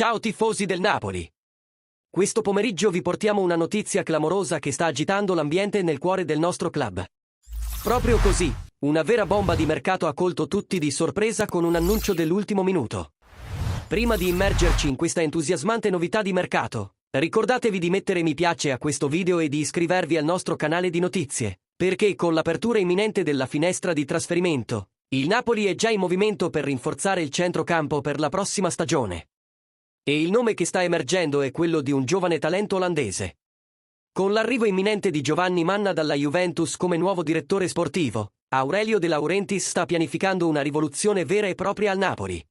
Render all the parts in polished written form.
Ciao tifosi del Napoli! Questo pomeriggio vi portiamo una notizia clamorosa che sta agitando l'ambiente nel cuore del nostro club. Proprio così, una vera bomba di mercato ha colto tutti di sorpresa con un annuncio dell'ultimo minuto. Prima di immergerci in questa entusiasmante novità di mercato, ricordatevi di mettere mi piace a questo video e di iscrivervi al nostro canale di notizie, perché con l'apertura imminente della finestra di trasferimento, il Napoli è già in movimento per rinforzare il centrocampo per la prossima stagione. E il nome che sta emergendo è quello di un giovane talento olandese. Con l'arrivo imminente di Giovanni Manna dalla Juventus come nuovo direttore sportivo, Aurelio De Laurentiis sta pianificando una rivoluzione vera e propria al Napoli.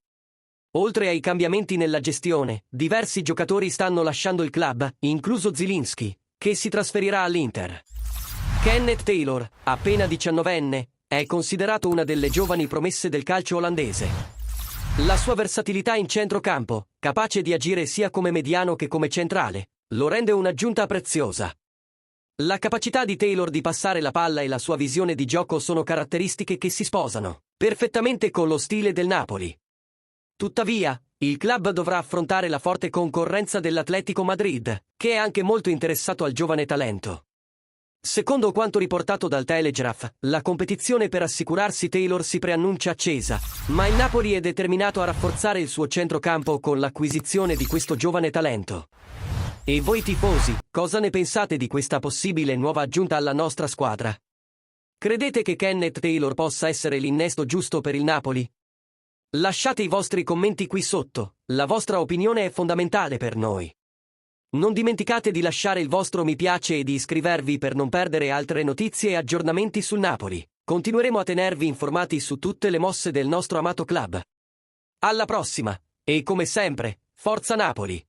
Oltre ai cambiamenti nella gestione, diversi giocatori stanno lasciando il club, incluso Zielinski, che si trasferirà all'Inter. Kenneth Taylor, appena 19enne, è considerato una delle giovani promesse del calcio olandese. La sua versatilità in centrocampo, capace di agire sia come mediano che come centrale, lo rende un'aggiunta preziosa. La capacità di Taylor di passare la palla e la sua visione di gioco sono caratteristiche che si sposano perfettamente con lo stile del Napoli. Tuttavia, il club dovrà affrontare la forte concorrenza dell'Atletico Madrid, che è anche molto interessato al giovane talento. Secondo quanto riportato dal Telegraph, la competizione per assicurarsi Taylor si preannuncia accesa, ma il Napoli è determinato a rafforzare il suo centrocampo con l'acquisizione di questo giovane talento. E voi tifosi, cosa ne pensate di questa possibile nuova aggiunta alla nostra squadra? Credete che Kenneth Taylor possa essere l'innesto giusto per il Napoli? Lasciate i vostri commenti qui sotto, la vostra opinione è fondamentale per noi. Non dimenticate di lasciare il vostro mi piace e di iscrivervi per non perdere altre notizie e aggiornamenti sul Napoli. Continueremo a tenervi informati su tutte le mosse del nostro amato club. Alla prossima! E come sempre, Forza Napoli!